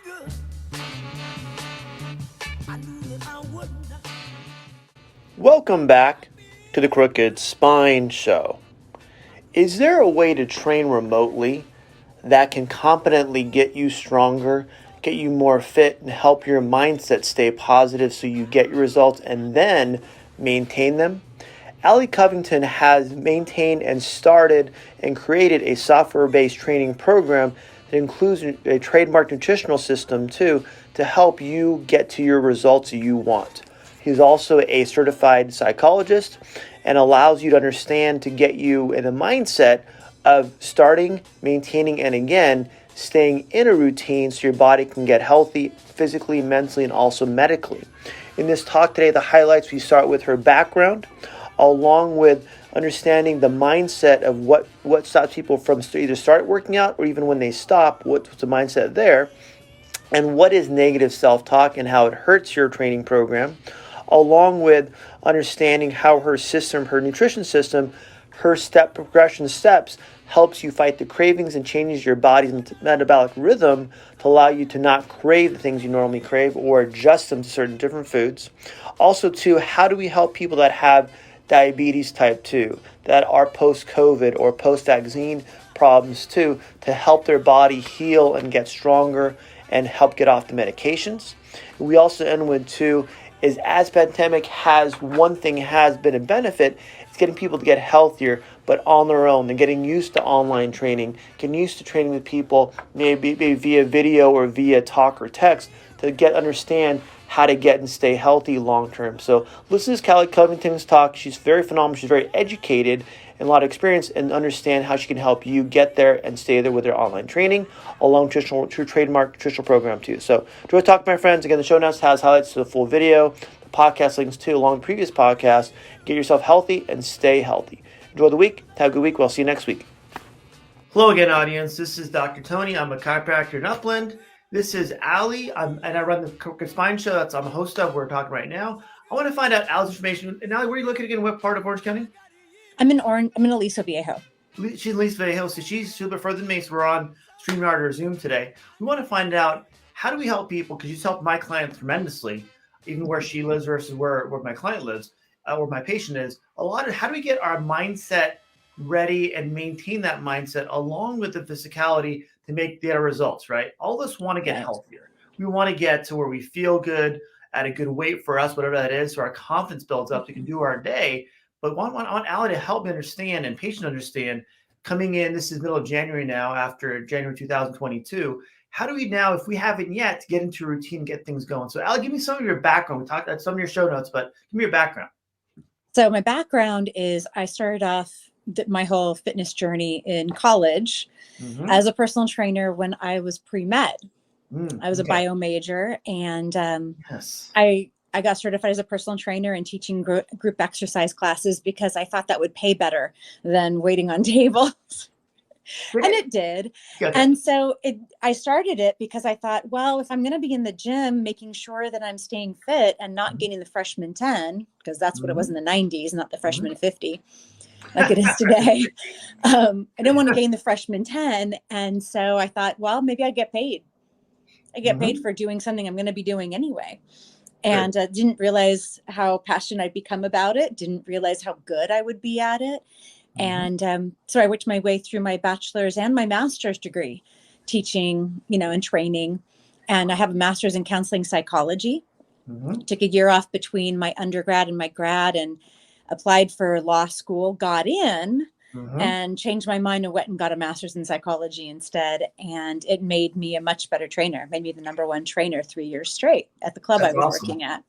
good. I knew that I would not. Welcome back to the Crooked Spine Show. Is there a way to train remotely that can competently get you stronger, get you more fit, and help your mindset stay positive so you get your results and then maintain them? Alli Covington has maintained and started and created a software-based training program that includes a trademarked nutritional system too to help you get to your results you want. He's also a certified psychologist and allows you to understand to get you in the mindset of starting, maintaining, and again, staying in a routine so your body can get healthy physically, mentally, and also medically. In this talk today, the highlights, we start with her background, along with understanding the mindset of what stops people from either start working out or even when they stop, what's the mindset there, and what is negative self-talk and how it hurts your training program, along with understanding how her system, her nutrition system, her step progression steps helps you fight the cravings and changes your body's metabolic rhythm to allow you to not crave the things you normally crave or adjust them to certain different foods. Also, too, how do we help people that have diabetes type 2, that are post-COVID or post-vaccine problems too, to help their body heal and get stronger and help get off the medications. We also end with too, is as pandemic has been a benefit, it's getting people to get healthier, but on their own. They're getting used to online training, getting used to training with people, maybe via video or via talk or text to understand how to get and stay healthy long term. So listen to Alli Covington's talk. She's very phenomenal. She's very educated and a lot of experience, and understand how she can help you get there and stay there with her online training, along with her trademark nutritional program too. So enjoy talk, my friends. Again, the show notes has highlights to the full video, the podcast links too, along with previous podcasts. Get yourself healthy and stay healthy. Enjoy the week. Have a good week. We'll see you next week. Hello again, audience. This is Dr. Tony. I'm a chiropractor in Upland. This is Alli, and I run the Crooked Spine Show. That's I'm a host of. We're talking right now. I want to find out Alli's information. And Alli, where are you located again? What part of Orange County? I'm in Aliso Viejo. She's in Aliso Viejo, so she's a little bit further than me. So we're on StreamYard or Zoom today. We want to find out, how do we help people? Because she's helped my client tremendously, even where she lives versus where my client lives, where my patient is. How do we get our mindset ready and maintain that mindset along with the physicality to make better results, right? All of us want to get healthier. We want to get to where we feel good at a good weight for us, whatever that is, so our confidence builds up. We can do our day. But I want Alli to help me understand and patient understand, coming in, this is middle of January now, after January 2022, how do we now, if we haven't yet, get into a routine and get things going? So Alli, give me some of your background. We talked about some of your show notes, but give me your background. So my background is I started off my whole fitness journey in college as a personal trainer when I was pre-med. I was a bio major, and I got certified as a personal trainer and teaching group exercise classes because I thought that would pay better than waiting on tables. And it did. And so I started it because I thought, well, if I'm going to be in the gym, making sure that I'm staying fit and not getting the freshman 10, because that's what it was in the 90s, not the freshman 50, like it is today. I didn't want to gain the freshman 10. And so I thought, well, maybe I get paid. I get paid for doing something I'm going to be doing anyway. And didn't realize how passionate I'd become about it. Didn't realize how good I would be at it. And so I worked my way through my bachelor's and my master's degree teaching, and training. And I have a master's in counseling psychology. Took a year off between my undergrad and my grad and applied for law school, got in, and changed my mind and went and got a master's in psychology instead. And it made me a much better trainer, made me the #1 trainer 3 years straight at the club I was working at.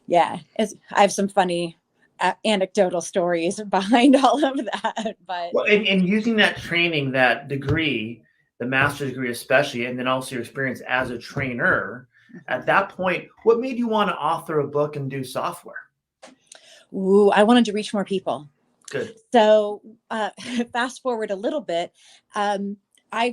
Yeah. I have some funny anecdotal stories behind all of that. But and using that training, that degree, the master's degree especially, and then also your experience as a trainer, at that point, what made you want to author a book and do software? Ooh, I wanted to reach more people. Good. So fast forward a little bit. I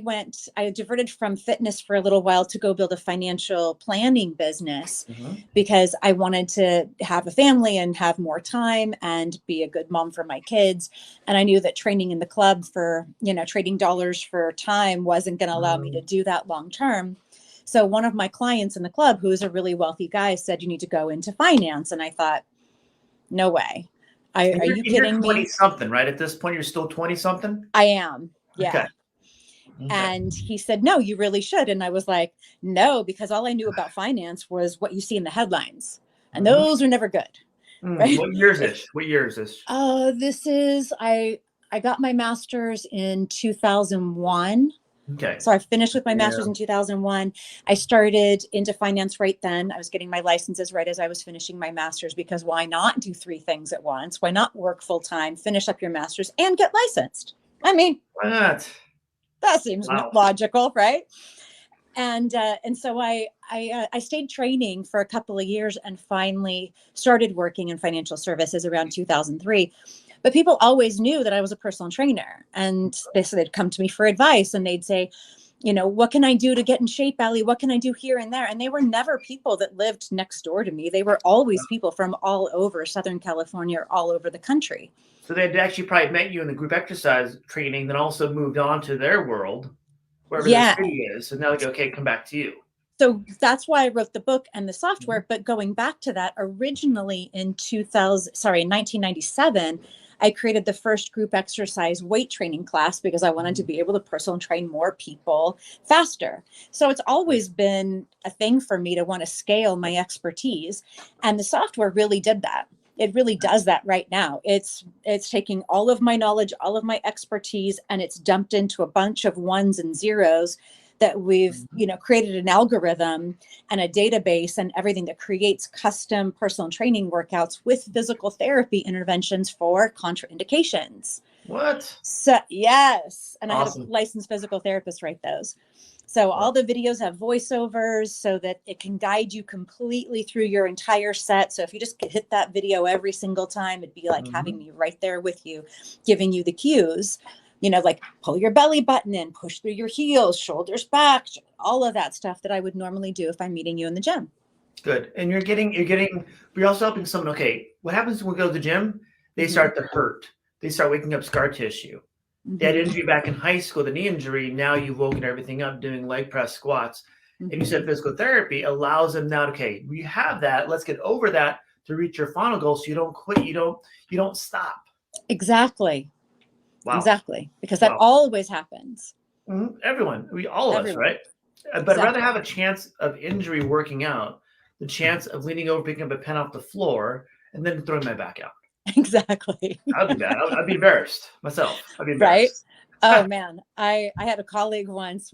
diverted from fitness for a little while to go build a financial planning business because I wanted to have a family and have more time and be a good mom for my kids. And I knew that training in the club for, trading dollars for time wasn't going to allow me to do that long term. So one of my clients in the club, who is a really wealthy guy, said, you need to go into finance. And I thought, no way. Are you kidding me? You're 20-something, right? At this point, you're still 20-something? I am. Yeah. Okay. And he said, no, you really should. And I was like, no, because all I knew about finance was what you see in the headlines. And those are never good. Right? What year is this? This is, I got my master's in 2001. Okay. So I finished with my master's in 2001. I started into finance right then. I was getting my licenses right as I was finishing my master's, because why not do 3 things at once? Why not work full time, finish up your master's, and get licensed? I mean, why not? That seems logical, right? And so I stayed training for a couple of years and finally started working in financial services around 2003. But people always knew that I was a personal trainer, and they'd come to me for advice, and they'd say, what can I do to get in shape, Alli? What can I do here and there? And they were never people that lived next door to me. They were always people from all over Southern California or all over the country. So they'd actually probably met you in the group exercise training, then also moved on to their world, wherever the city is. So now they go, okay, come back to you. So that's why I wrote the book and the software. But going back to that, originally in 1997, I created the first group exercise weight training class because I wanted to be able to personal train more people faster. So it's always been a thing for me to want to scale my expertise. And the software really did that. It really does that right now. It's taking all of my knowledge, all of my expertise, and it's dumped into a bunch of ones and zeros that we've, created an algorithm and a database and everything that creates custom personal training workouts with physical therapy interventions for contraindications. What? So, yes. And awesome. I had a licensed physical therapist write those. So all the videos have voiceovers so that it can guide you completely through your entire set. So if you just hit that video every single time, it'd be like having me right there with you, giving you the cues, like pull your belly button in, push through your heels, shoulders back, all of that stuff that I would normally do if I'm meeting you in the gym. Good. And you're also helping someone. Okay, what happens when we go to the gym? They start to hurt. They start waking up scar tissue. They had injury back in high school, the knee injury. Now you've woken everything up doing leg press squats. And you said physical therapy allows them now, okay, we have that. Let's get over that to reach your final goal so you don't quit. You don't stop. Exactly. Wow. Exactly. Because that always happens. Everyone. All of us, right? But I'd rather have a chance of injury working out, the chance of leaning over, picking up a pen off the floor, and then throwing my back out. Exactly. I'd be bad. I'd be embarrassed myself. I'd be embarrassed. Right. Oh man. I had a colleague once,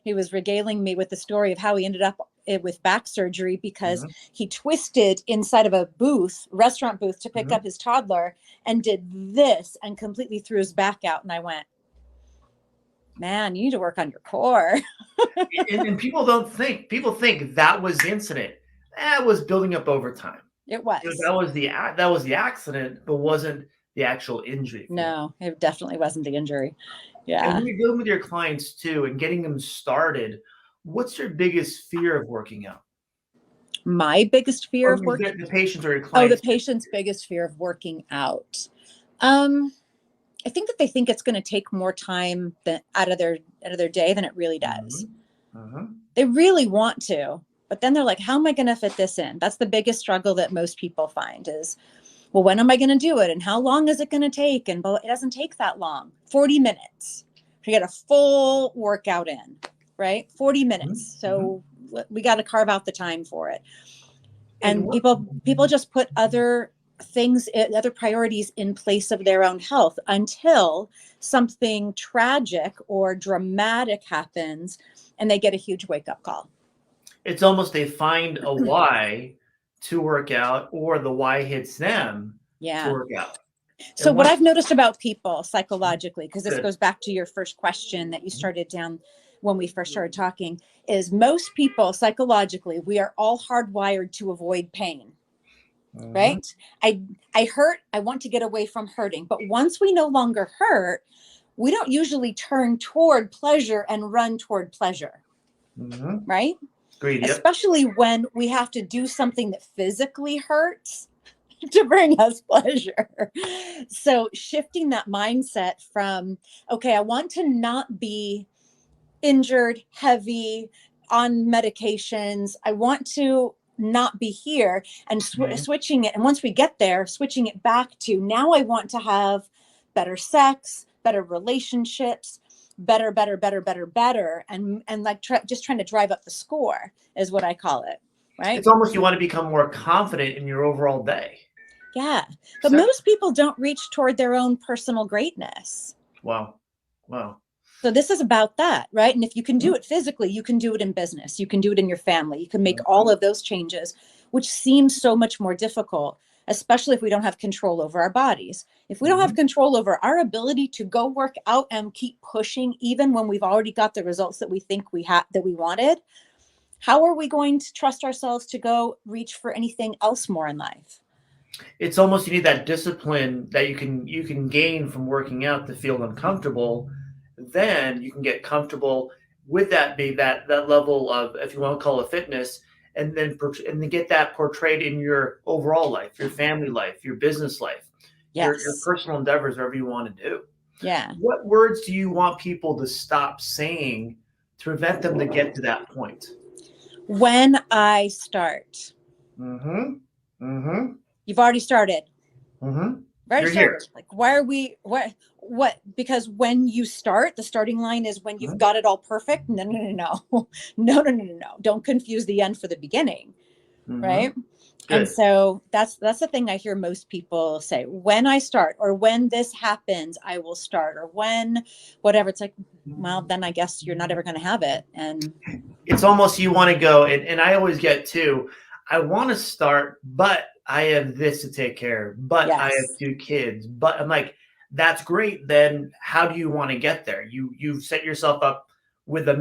he was regaling me with the story of how he ended up with back surgery because he twisted inside of a restaurant booth to pick up his toddler and did this and completely threw his back out. And I went, man, you need to work on your core. and people think that was the incident. That was building up over time. It was. That was the accident, but wasn't the actual injury. No, it definitely wasn't the injury. Yeah. And when you're dealing with your clients too and getting them started, what's your biggest fear of working out? My biggest fear of working out? The patient's or your clients? Oh, the patient's biggest fear of working out. I think that they think it's going to take more time out of their day than it really does. They really want to. But then they're like, how am I going to fit this in? That's the biggest struggle that most people find is, well, when am I going to do it? And how long is it going to take? And it doesn't take that long. 40 minutes. You get a full workout in, right? 40 minutes. So we got to carve out the time for it. And people just put other things, other priorities in place of their own health until something tragic or dramatic happens and they get a huge wake-up call. It's almost they find a why to work out or the why hits them to work out. So what I've noticed about people psychologically, because this goes back to your first question that you started down when we first started talking, is most people psychologically, we are all hardwired to avoid pain, right? I hurt, I want to get away from hurting. But once we no longer hurt, we don't usually turn toward pleasure and run toward pleasure, right? Agreed, yep. Especially when we have to do something that physically hurts to bring us pleasure. So shifting that mindset from, okay, I want to not be injured, heavy, on medications. I want to not be here, and switching it. And once we get there, switching it back to now I want to have better sex, better relationships, better. And like just trying to drive up the score is what I call it. Right. It's almost you want to become more confident in your overall day. Yeah. But most people don't reach toward their own personal greatness. Wow. So this is about that, right? And if you can do it physically, you can do it in business. You can do it in your family. You can make all of those changes, which seems so much more difficult, especially if we don't have control over our bodies. If we don't have control over our ability to go work out and keep pushing, even when we've already got the results that we think that we wanted, how are we going to trust ourselves to go reach for anything else more in life? It's almost you need that discipline that you can gain from working out to feel uncomfortable. Then you can get comfortable with that level of, if you want to call it fitness, and then get that portrayed in your overall life, your family life, your business life, your personal endeavors, whatever you want to do. Yeah. What words do you want people to stop saying to prevent them to get to that point? When I start. You've already started. You're here. Like, why are we, what? Because when you start, the starting line is when you've got it all perfect. No. Don't confuse the end for the beginning. Right. Good. And so that's the thing I hear most people say, when I start, or when this happens, I will start, or when whatever. It's like, well, then I guess you're not ever going to have it. And it's almost, you want to go, and I always get too, I want to start, but I have this to take care of, but I have 2 kids, but I'm like, that's great. Then how do you want to get there? You've set yourself up with the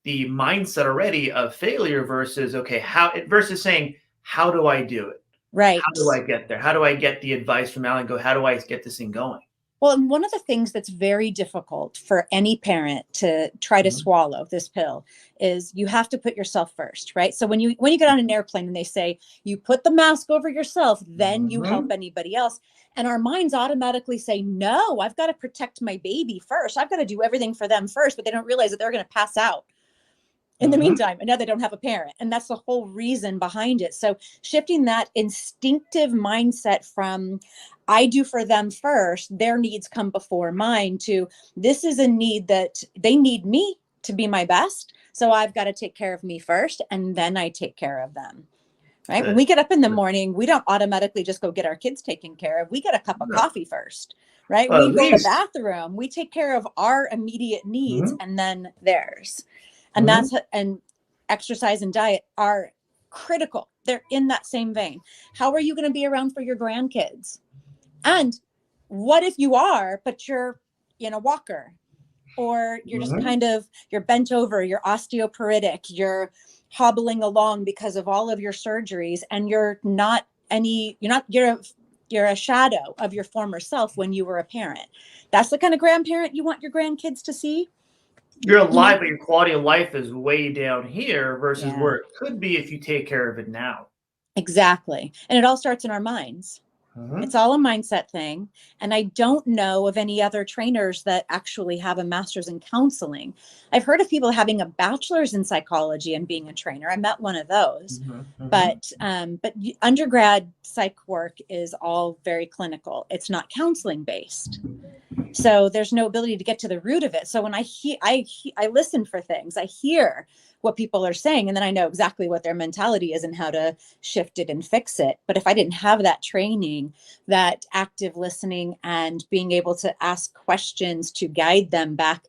mindset already of failure versus saying, how do I do it? Right. How do I get there? How do I get the advice from Alli and go, how do I get this thing going? Well, and one of the things that's very difficult for any parent to try to swallow this pill is you have to put yourself first, right? So when you get on an airplane and they say you put the mask over yourself, then you help anybody else. And our minds automatically say, no, I've got to protect my baby first. I've got to do everything for them first, but they don't realize that they're going to pass out in the meantime, and now they don't have a parent. And that's the whole reason behind it. So shifting that instinctive mindset from I do for them first, their needs come before mine, to this is a need that they need me to be my best. So I've got to take care of me first, and then I take care of them. Right. Good. When we get up in the morning, we don't automatically just go get our kids taken care of. We get a cup of coffee first, right? We go to the bathroom. We take care of our immediate needs and then theirs. And and exercise and diet are critical. They're in that same vein. How are you going to be around for your grandkids? And what if you are, but you're in a walker, or you're just you're bent over, you're osteoporotic, you're hobbling along because of all of your surgeries, and you're a shadow of your former self when you were a parent. That's the kind of grandparent you want your grandkids to see. You're alive, but your quality of life is way down here versus where it could be if you take care of it now. Exactly. And it all starts in our minds. It's all a mindset thing. And I don't know of any other trainers that actually have a master's in counseling. I've heard of people having a bachelor's in psychology and being a trainer. I met one of those. But undergrad psych work is all very clinical. It's not counseling based. So there's no ability to get to the root of it. So when I listen for things, I hear what people are saying, and then I know exactly what their mentality is and how to shift it and fix it. But if I didn't have that training, that active listening and being able to ask questions to guide them back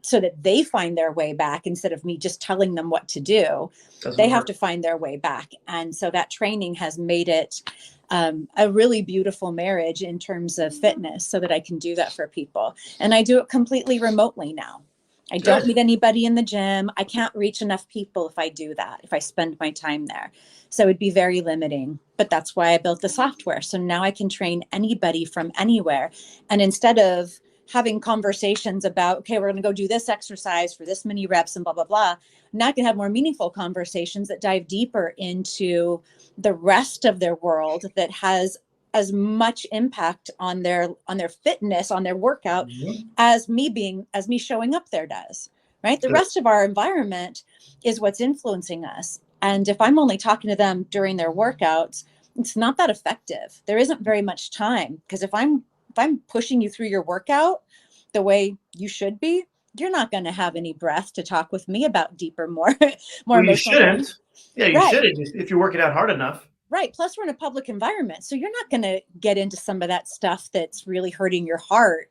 so that they find their way back instead of me just telling them what to do, they have to find their way back. And so that training has made it a really beautiful marriage in terms of fitness, so that I can do that for people. And I do it completely remotely now. I don't meet anybody in the gym. I can't reach enough people if I do that, if I spend my time there. So it'd be very limiting, but that's why I built the software. So now I can train anybody from anywhere. And instead of having conversations about, okay, we're going to go do this exercise for this many reps and blah, blah, blah, now I can have more meaningful conversations that dive deeper into the rest of their world that has as much impact on their fitness, on their workout, as me showing up there does. right? The rest of our environment is what's influencing us. And if I'm only talking to them during their workouts, it's not that effective. There isn't very much time, because if I'm pushing you through your workout the way you should be, you're not going to have any breath to talk with me about deeper, more Well, you emotional shouldn't. things. Yeah, you shouldn't if you're working out hard enough. Right. Plus, we're in a public environment, so you're not going to get into some of that stuff that's really hurting your heart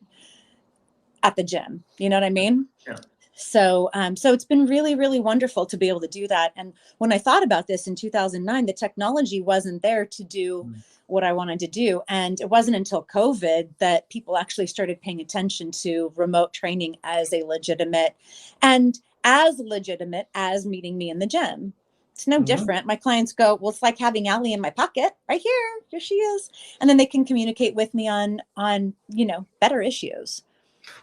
at the gym. You know what I mean? Yeah. So it's been really, really wonderful to be able to do that. And when I thought about this in 2009, the technology wasn't there to do what I wanted to do. And it wasn't until COVID that people actually started paying attention to remote training as legitimate as meeting me in the gym. It's no different. My clients go, well, it's like having Alli in my pocket right here. Here she is. And then they can communicate with me on, better issues.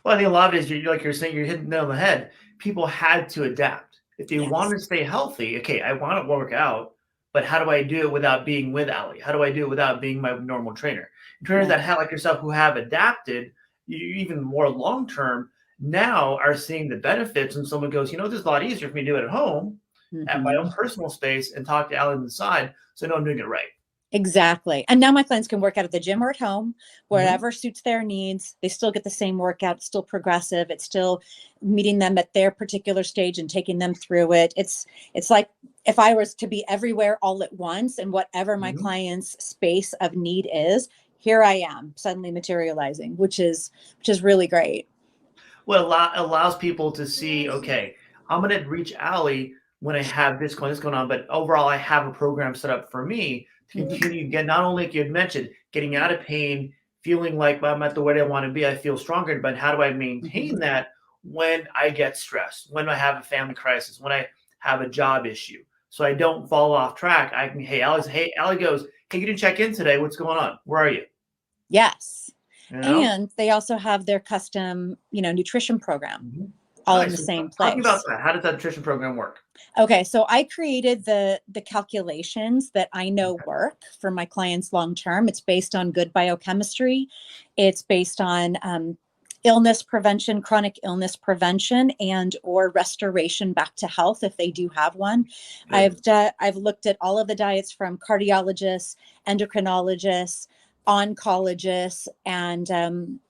Well, I think a lot of it is, like you're saying, you're hitting the nail on the head. People had to adapt. If they want to stay healthy, okay, I want to work out, but how do I do it without being with Alli? How do I do it without being my normal trainer? And trainers that have, like yourself, who have adapted, even more long-term, now are seeing the benefits. And someone goes, this is a lot easier for me to do it at home, at my own personal space, and talk to Alli on the side, so I know I'm doing it right. Exactly. And now my clients can work out at the gym or at home, wherever suits their needs. They still get the same workout. It's still progressive. It's still meeting them at their particular stage and taking them through it. It's like if I was to be everywhere all at once, and whatever my client's space of need is, here I am suddenly materializing, which is really great. Well, it allows people to see, okay, I'm going to reach Alli when I have this going on, but overall I have a program set up for me to continue get, not only, like you had mentioned, getting out of pain, feeling like I'm at the way I want to be, I feel stronger, but how do I maintain that when I get stressed, when I have a family crisis, when I have a job issue, so I don't fall off track? I can, Alli goes, hey, you didn't check in today. What's going on? Where are you? Yes. And they also have their custom, nutrition program all in the same place. Talk me about that. How does that nutrition program work? Okay, so I created the calculations that I know work for my clients long term. It's based on good biochemistry. It's based on illness prevention, chronic illness prevention, and or restoration back to health if they do have one. I've looked at all of the diets from cardiologists, endocrinologists, oncologists,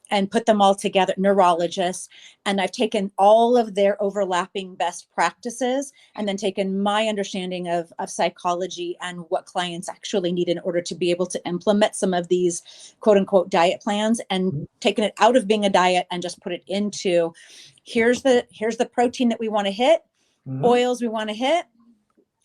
and put them all together, neurologists. And I've taken all of their overlapping best practices and then taken my understanding of psychology and what clients actually need in order to be able to implement some of these quote unquote diet plans, and taken it out of being a diet and just put it into, here's the protein that we want to hit, oils we want to hit,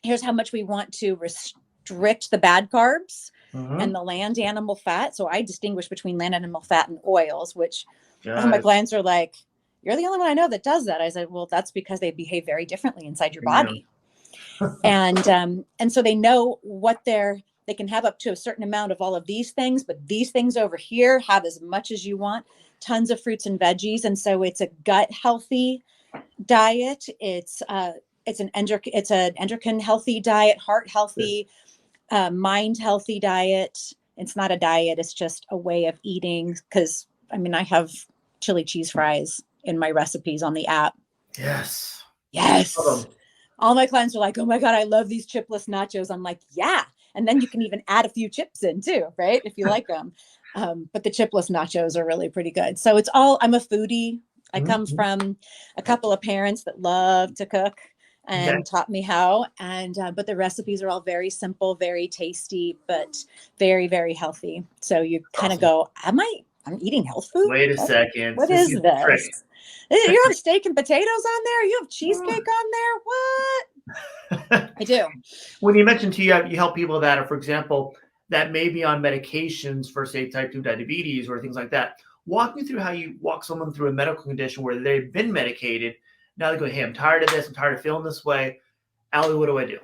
here's how much we want to restrict the bad carbs, and the land animal fat. So I distinguish between land animal fat and oils, which my clients are like, you're the only one I know that does that. I said, well, that's because they behave very differently inside your body. And so they know what they can have up to a certain amount of all of these things, but these things over here have as much as you want, tons of fruits and veggies. And so it's a gut healthy diet. It's an endocrine healthy diet, heart healthy, mind healthy diet. It's not a diet. It's just a way of eating. Because I have chili cheese fries in my recipes on the app. Yes. All my clients are like, oh my God, I love these chipless nachos. I'm like, yeah. And then you can even add a few chips in too, right? If you like them. But the chipless nachos are really pretty good. So I'm a foodie. I come from a couple of parents that love to cook and taught me how. And but the recipes are all very simple, very tasty, but very, very healthy. So you kind of go, I'm eating health food? Wait a second. What is this? You have steak and potatoes on there? You have cheesecake on there? What? I do. When you mentioned you help people that are, for example, that may be on medications for, say, type 2 diabetes or things like that. Walk me through how you walk someone through a medical condition where they've been medicated. Now they go, hey, I'm tired of this. I'm tired of feeling this way. Alli, what do I do?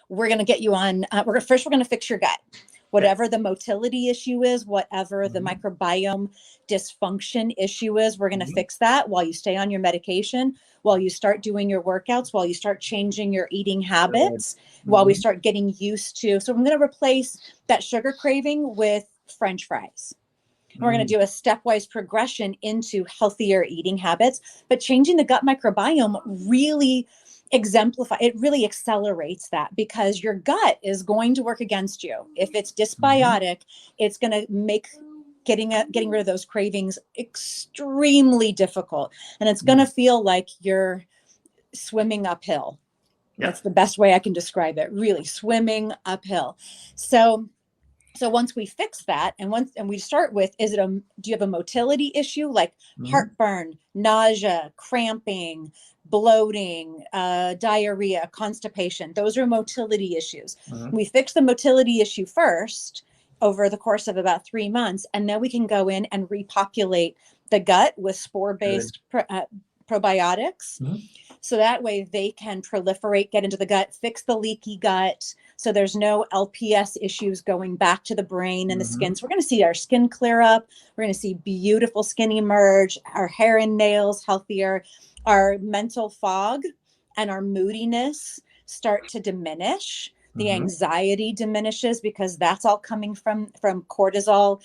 We're going to get you on. We're going to fix your gut. Whatever the motility issue is, whatever the microbiome dysfunction issue is, we're going to fix that while you stay on your medication, while you start doing your workouts, while you start changing your eating habits, while we start getting used to. So I'm going to replace that sugar craving with French fries. And we're going to do a stepwise progression into healthier eating habits. But changing the gut microbiome really it really accelerates that, because your gut is going to work against you. If it's dysbiotic, it's going to make getting rid of those cravings extremely difficult. And it's going to feel like you're swimming uphill. Yeah. That's the best way I can describe it. Really swimming uphill. So once we fix that, and we start with, do you have a motility issue like heartburn, nausea, cramping, bloating, diarrhea, constipation? Those are motility issues. We fix the motility issue first over the course of about 3 months, and then we can go in and repopulate the gut with spore-based probiotics. So that way they can proliferate, get into the gut, fix the leaky gut. So there's no LPS issues going back to the brain and the skin. So we're going to see our skin clear up. We're going to see beautiful skin emerge, our hair and nails healthier, our mental fog and our moodiness start to diminish. The anxiety diminishes, because that's all coming from cortisol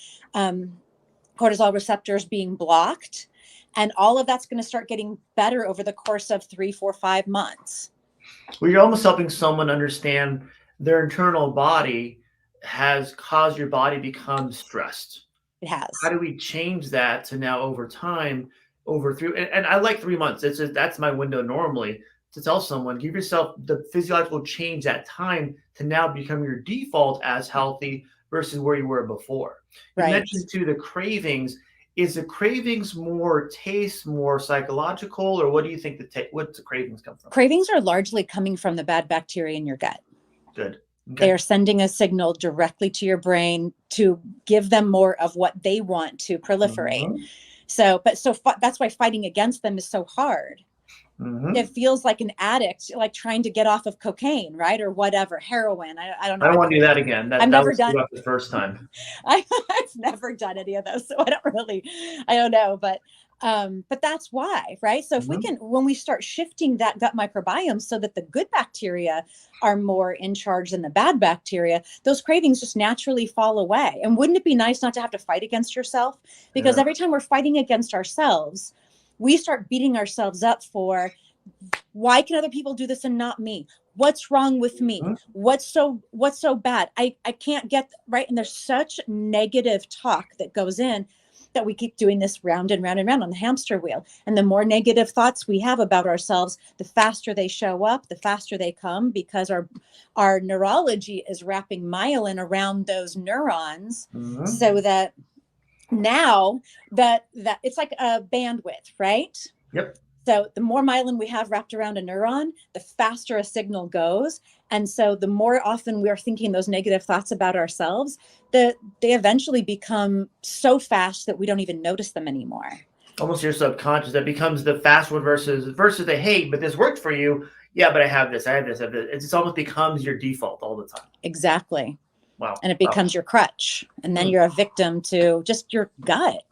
receptors being blocked. And all of that's going to start getting better over the course of 3, 4, 5 months. Well, you're almost helping someone understand their internal body has caused your body become stressed. It has. How do we change that to now over time, and I like 3 months. That's my window normally to tell someone, give yourself the physiological change, that time to now become your default as healthy versus where you were before. You mentioned too the cravings. Is the cravings more taste, more psychological, or what do you think what's the cravings come from? Cravings are largely coming from the bad bacteria in your gut. Good. Okay. They are sending a signal directly to your brain to give them more of what they want to proliferate. So that's why fighting against them is so hard. It feels like an addict, like trying to get off of cocaine, right? Or whatever, heroin. I don't know. I don't want to do that again. I've never done it the first time. I've never done any of those, so I don't know. But that's why, right? So if when we start shifting that gut microbiome so that the good bacteria are more in charge than the bad bacteria, those cravings just naturally fall away. And wouldn't it be nice not to have to fight against yourself? Because every time we're fighting against ourselves, we start beating ourselves up for, why can other people do this and not me? What's wrong with me? What's so bad? I can't get right. And there's such negative talk that goes in, that we keep doing this round and round and round on the hamster wheel. And the more negative thoughts we have about ourselves, the faster they show up, the faster they come, because our neurology is wrapping myelin around those neurons, so that now that it's like a bandwidth, right? Yep. So the more myelin we have wrapped around a neuron, the faster a signal goes. And so the more often we are thinking those negative thoughts about ourselves, they eventually become so fast that we don't even notice them anymore. Almost your subconscious, that becomes the fast one versus the, hey, but this worked for you. Yeah, but I have this. It just almost becomes your default all the time. Exactly. Wow. And it becomes your crutch. And then you're a victim to just your gut.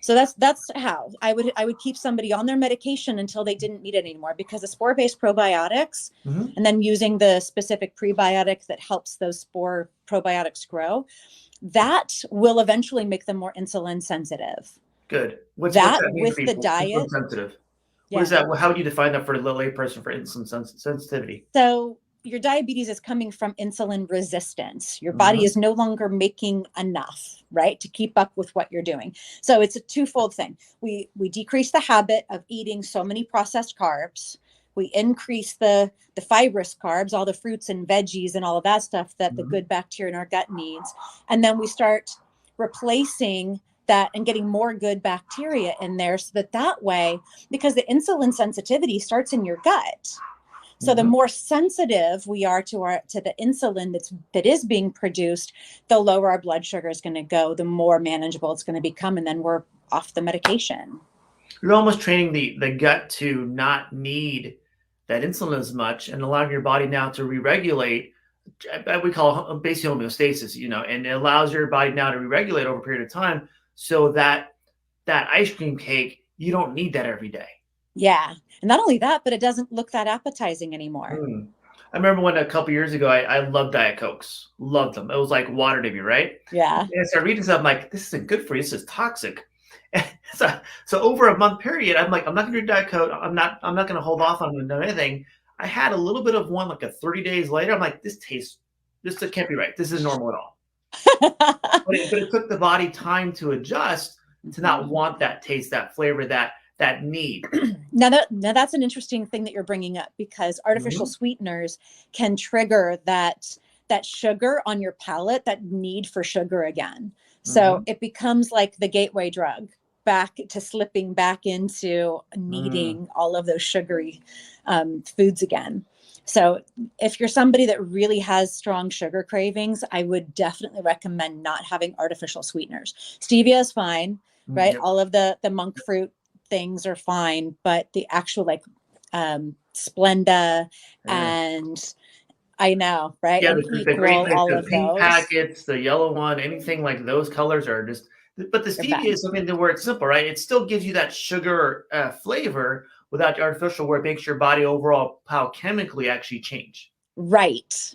So that's how I would keep somebody on their medication until they didn't need it anymore, because the spore-based probiotics, and then using the specific prebiotic that helps those spore probiotics grow, that will eventually make them more insulin sensitive. Good. What's that that with the diet? Insulin sensitive. What is that? How would you define that for a lay person for insulin sensitivity? So your diabetes is coming from insulin resistance. Your body is no longer making enough, right, to keep up with what you're doing. So it's a twofold thing. We decrease the habit of eating so many processed carbs. We increase the fibrous carbs, all the fruits and veggies and all of that stuff that the good bacteria in our gut needs. And then we start replacing that and getting more good bacteria in there, so that way, because the insulin sensitivity starts in your gut. So the more sensitive we are to the insulin that is being produced, the lower our blood sugar is going to go, the more manageable it's going to become, and then we're off the medication. You're almost training the gut to not need that insulin as much, and allowing your body now to re-regulate. We call basic homeostasis, and it allows your body now to re-regulate over a period of time, so that ice cream cake, you don't need that every day. Yeah. And not only that, but it doesn't look that appetizing anymore. I remember when a couple years ago, I loved Diet Cokes. Loved them. It was like water to me, right? Yeah. And I started reading stuff. I'm like, this isn't good for you. This is toxic. And so over a month period, I'm like, I'm not going to do Diet Coke. I'm not going to hold off on anything. I had a little bit of one, like a 30 days later. I'm like, this can't be right. This isn't normal at all. But it took the body time to adjust to not want that taste, that flavor, that need. Now that's an interesting thing that you're bringing up, because artificial sweeteners can trigger that sugar on your palate, that need for sugar again. So it becomes like the gateway drug back to slipping back into needing all of those sugary foods again. So if you're somebody that really has strong sugar cravings, I would definitely recommend not having artificial sweeteners. Stevia is fine, right? Yep. All of the monk fruit things are fine, but the actual like Splenda and I know, right? Yeah, and the great, like all the of pink those packets, the yellow one, anything like those colors are just. But the are bad. stevia is something where it's simple, right? It still gives you that sugar flavor without the artificial, where it makes your body overall biochemically actually change. Right.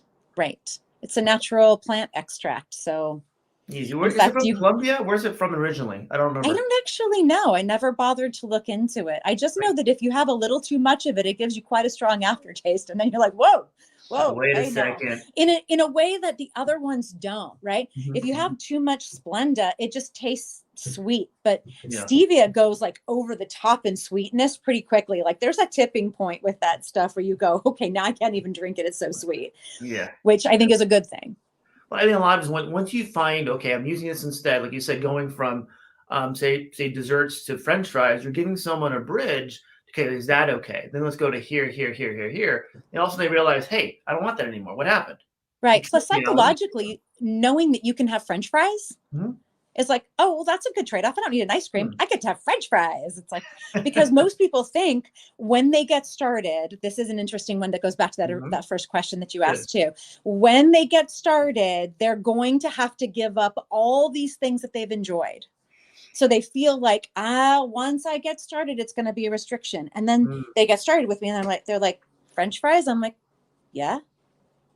It's a natural plant extract, so. Easy. Is it from Colombia? Where's it from originally? I don't remember. I don't actually know. I never bothered to look into it. I just know that if you have a little too much of it, it gives you quite a strong aftertaste, and then you're like, whoa. Wait a second. In a way that the other ones don't, right? If you have too much Splenda, it just tastes sweet, but stevia goes like over the top in sweetness pretty quickly. Like there's a tipping point with that stuff where you go, okay, now I can't even drink it. It's so sweet. Yeah. Which I think is a good thing. Well, I think a lot of times once you find, okay, I'm using this instead, like you said, going from say desserts to French fries, you're giving someone a bridge. Okay, is that okay? Then let's go to here. And also they realize, hey, I don't want that anymore. What happened? Right. Plus psychologically, knowing that you can have French fries is like, oh, well, that's a good trade-off. I don't need an ice cream. I get to have French fries. It's like, because most people think when they get started, this is an interesting one that goes back to that first question that you asked too. When they get started, they're going to have to give up all these things that they've enjoyed. So they feel like, once I get started, it's going to be a restriction. And then they get started with me and they're like, French fries? I'm like, yeah,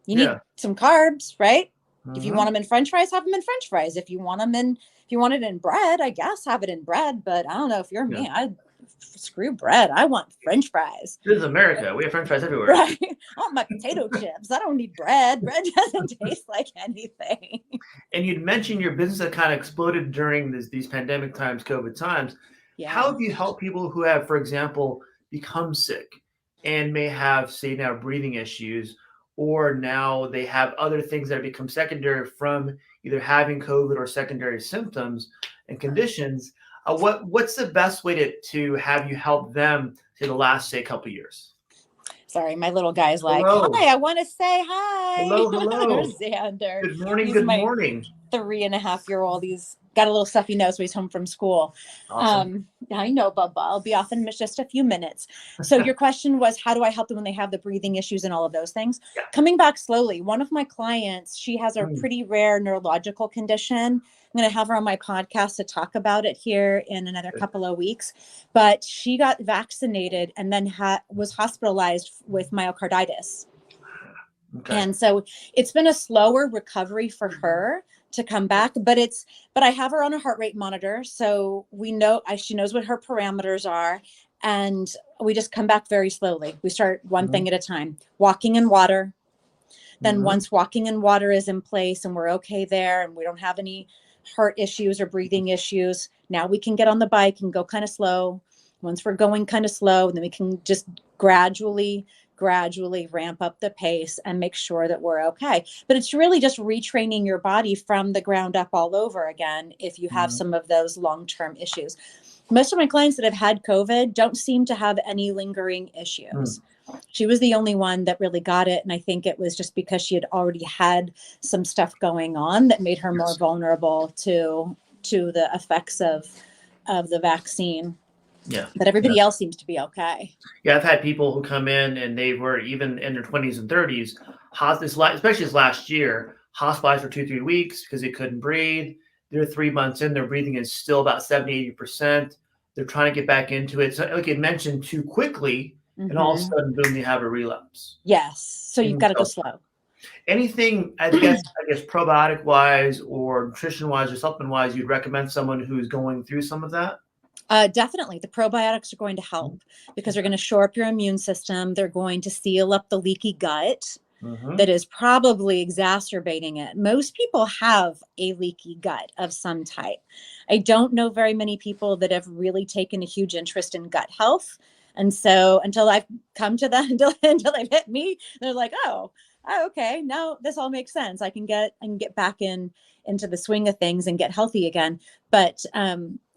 you need some carbs, right? If you want them in French fries, have them in French fries. If you want it in bread, I guess have it in bread. But I don't know, if you're me, I'd screw bread. I want French fries. This is America. We have French fries everywhere. Right. I want my potato chips. I don't need bread. Bread doesn't taste like anything. And you'd mentioned your business that kind of exploded during these pandemic times, COVID times. Yeah. How have you helped people who have, for example, become sick and may have, say, now breathing issues, or now they have other things that have become secondary from either having COVID or secondary symptoms and conditions? What's the best way to have you help them in the last, say, couple of years? Sorry, my little guy's like, hi, I want to say hi. Hello. Xander. Good morning. Good morning. 3.5-year-old. He's got a little stuffy nose when he's home from school. Awesome. I know, Bubba. I'll be off in just a few minutes. So your question was, how do I help them when they have the breathing issues and all of those things? Yeah. Coming back slowly. One of my clients, she has a pretty rare neurological condition. I'm going to have her on my podcast to talk about it here in another couple of weeks. But she got vaccinated and then was hospitalized with myocarditis. Okay. And so it's been a slower recovery for her to come back, but I have her on a heart rate monitor. So she knows what her parameters are, and we just come back very slowly. We start one thing at a time, walking in water. Then once walking in water is in place and we're okay there and we don't have any heart issues or breathing issues, now we can get on the bike and go kind of slow. Once we're going kind of slow, then we can just gradually ramp up the pace and make sure that we're okay. But it's really just retraining your body from the ground up all over again if you have some of those long-term issues. Most of my clients that have had COVID don't seem to have any lingering issues. She was the only one that really got it. And I think it was just because she had already had some stuff going on that made her more vulnerable to the effects of the vaccine. Yeah. But everybody else seems to be okay. Yeah, I've had people who come in and they were even in their 20s and 30s, especially this last year, hospitalized for 2-3 weeks because they couldn't breathe. They're 3 months in, their breathing is still about 70-80%. They're trying to get back into it. So like you mentioned, too quickly, and all of a Mm-hmm. sudden, boom, you have a relapse. Yes. So you've got to go So slow. anything, I guess, probiotic wise or nutrition wise or supplement wise, you'd recommend someone who's going through some of that? Definitely. The probiotics are going to help because they're going to shore up your immune system. They're going to seal up the leaky gut that is probably exacerbating it. Most people have a leaky gut of some type. I don't know very many people that have really taken a huge interest in gut health. And so until I've come to that, until they've hit me, they're like, oh, okay, now this all makes sense. I can get back into the swing of things and get healthy again. But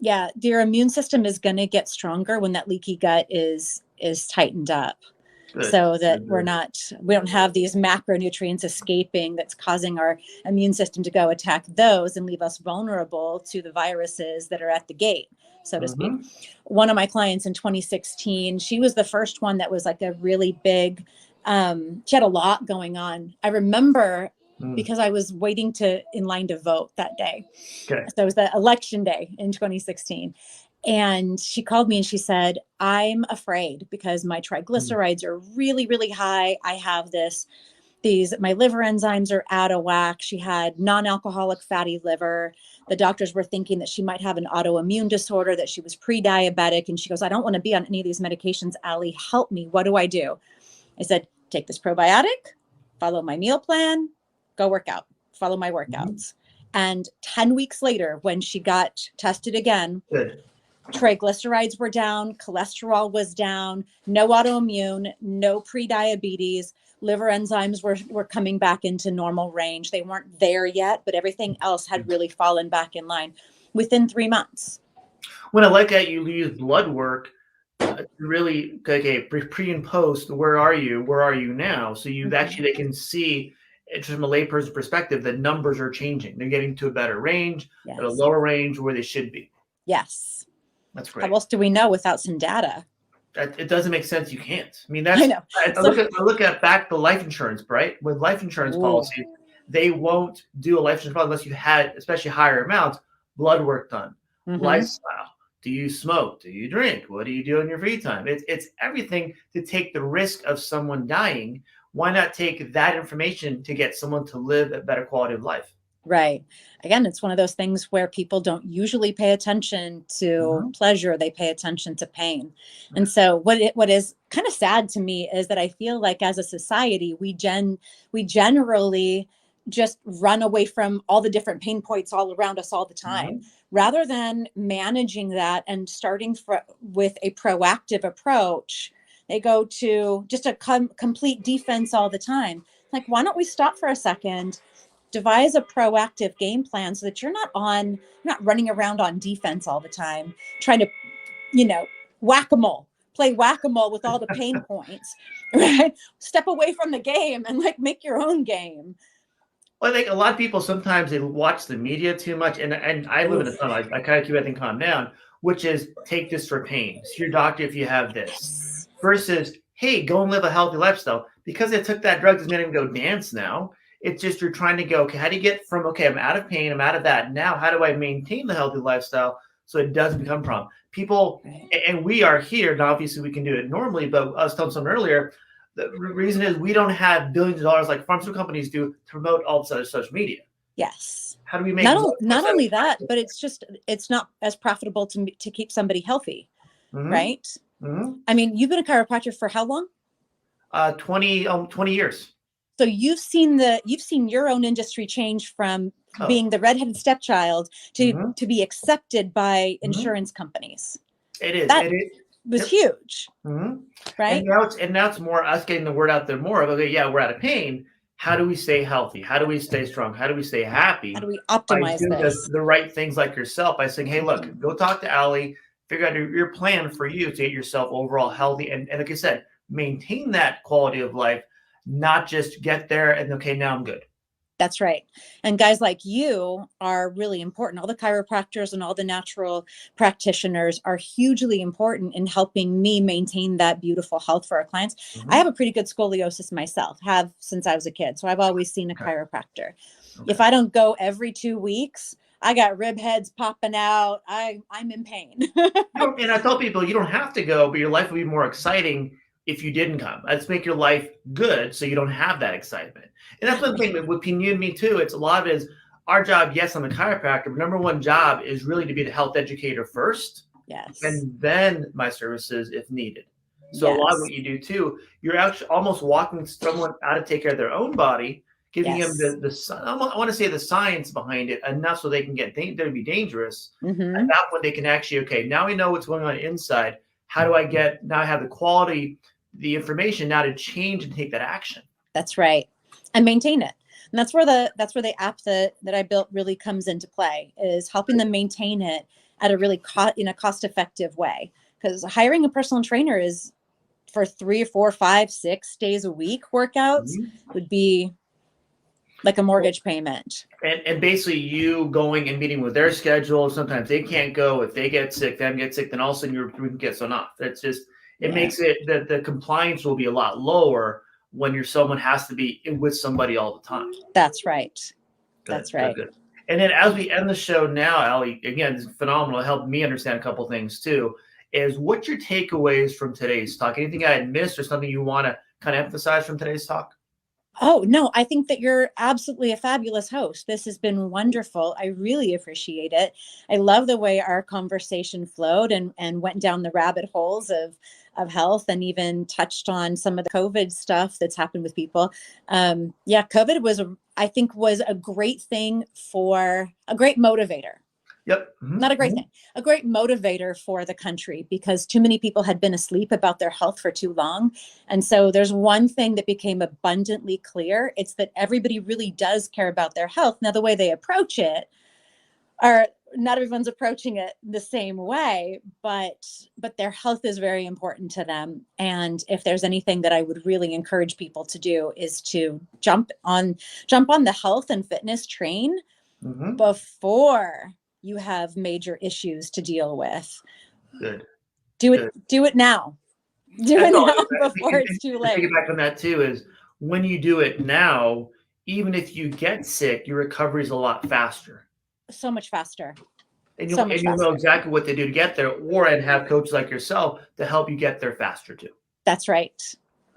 yeah, your immune system is going to get stronger when that leaky gut is tightened up. Good. So that Good. we don't have these macronutrients escaping that's causing our immune system to go attack those and leave us vulnerable to the viruses that are at the gate, so to speak. One of my clients in 2016, she was the first one that was like a really big, she had a lot going on. I remember because I was waiting in line to vote that day. Okay. So it was the election day in 2016. And she called me and she said, I'm afraid because my triglycerides are really, really high. I have my liver enzymes are out of whack. She had non-alcoholic fatty liver. The doctors were thinking that she might have an autoimmune disorder, that she was pre-diabetic. And she goes, I don't want to be on any of these medications. Alli, help me. What do I do? I said, take this probiotic, follow my meal plan, go work out, follow my workouts. And 10 weeks later, when she got tested again, Good. Triglycerides were down, cholesterol was down, no autoimmune, no pre-diabetes, liver enzymes were coming back into normal range. They weren't there yet, but everything else had really fallen back in line within 3 months. When I like that you use blood work, really, okay, pre and post, where are you now? So you actually, they can see, just from a layperson's perspective, the numbers are changing. They're getting to a better range, Yes. at a lower range where they should be. Yes. That's great. How else do we know without some data? It doesn't make sense. You can't. I mean, that's. I know. I look at back the life insurance, right? With life insurance policies, they won't do a life insurance policy unless you had, especially higher amounts, blood work done, lifestyle. Do you smoke? Do you drink? What do you do in your free time? It's everything to take the risk of someone dying. Why not take that information to get someone to live a better quality of life? Right. Again, it's one of those things where people don't usually pay attention to pleasure. They pay attention to pain. And so what is kind of sad to me is that I feel like as a society, we generally just run away from all the different pain points all around us all the time, rather than managing that and starting with a proactive approach. They go to just a complete defense all the time. Like, why don't we stop for a second, devise a proactive game plan so that you're not running around on defense all the time, trying to, play whack-a-mole with all the pain points, right? Step away from the game and make your own game. Well, I think a lot of people, sometimes they watch the media too much, and I live in a tunnel. I kind of keep everything calm down, which is take this for pain. See your doctor if you have this. Versus, hey, go and live a healthy lifestyle. Because they took that drug doesn't mean I can go dance now. It's just you're trying to go, okay, how do you get from, okay, I'm out of pain, I'm out of that. Now, how do I maintain the healthy lifestyle so it doesn't become a problem? People, and we are here, and obviously we can do it normally, but I was telling someone earlier, the reason is we don't have billions of dollars like pharmaceutical companies do to promote all this other social media. Yes. How do we make not only that, but it's not as profitable to keep somebody healthy, right? I mean, you've been a chiropractor for how long? 20 years. So you've seen your own industry change from being the redheaded stepchild to be accepted by insurance companies. It is. That was huge, right? And now it's more us getting the word out there more of, okay, yeah, we're out of pain. How do we stay healthy? How do we stay strong? How do we stay happy? How do we optimize this? The right things like yourself by saying, hey, look, go talk to Alli, figure out your plan for you to get yourself overall healthy. And like I said, maintain that quality of life, not just get there and, okay, now I'm good. That's right. And guys like you are really important. All the chiropractors and all the natural practitioners are hugely important in helping me maintain that beautiful health for our clients. I have a pretty good scoliosis myself, have since I was a kid. So I've always seen a chiropractor. If I don't go every 2 weeks, I got rib heads popping out. I'm in pain. And I tell people you don't have to go, but your life will be more exciting if you didn't come. Let's make your life good so you don't have that excitement. And that's one thing with you and me too. It's a lot of it is our job. Yes, I'm a chiropractor, but number one job is really to be the health educator first. Yes. And then my services if needed. So a lot of what you do too, you're actually almost walking someone out to take care of their own body, giving them I want to say the science behind it enough so they can get there to be dangerous. Mm-hmm. At that point, they can actually, okay, now we know what's going on inside. How do I now I have the quality, the information now to change and take that action. That's right. And maintain it. And that's where the app that I built really comes into play, is helping them maintain it at a really in a cost-effective way. Because hiring a personal trainer is for 3 or 4, 5, 6 days a week workouts would be like a mortgage payment. And basically you going and meeting with their schedule. Sometimes they can't go. If they get sick, then all of a sudden we can get someone off. That's just, it makes it that the compliance will be a lot lower when someone has to be with somebody all the time. That's right. That's right. Good. And then as we end the show now, Alli, again, it's phenomenal. It helped me understand a couple of things too. Is what's your takeaways from today's talk? Anything I had missed or something you want to kind of emphasize from today's talk? Oh, no, I think that you're absolutely a fabulous host. This has been wonderful. I really appreciate it. I love the way our conversation flowed and went down the rabbit holes of health and even touched on some of the COVID stuff that's happened with people. COVID was a great thing for a great motivator. Yep. Mm-hmm. Not a great thing, a great motivator for the country, because too many people had been asleep about their health for too long. And so there's one thing that became abundantly clear. It's that everybody really does care about their health. Now, the way they approach it not everyone's approaching it the same way, but their health is very important to them. And if there's anything that I would really encourage people to do is to jump on the health and fitness train before you have major issues to deal with. Good. Do it now. Do it now before it's too late. Take it back on that too, is when you do it now, even if you get sick, your recovery is a lot faster. So much faster. And you'll know exactly what to do to get there, and have coaches like yourself to help you get there faster too. That's right.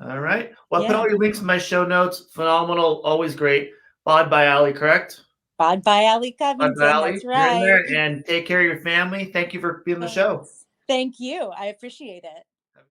All right. Well, I put all your links in my show notes. Phenomenal. Always great. Bod by Alli, correct? Bod by Alli Covington. That's right. You're in there, and take care of your family. Thank you for being on the show. Thank you. I appreciate it.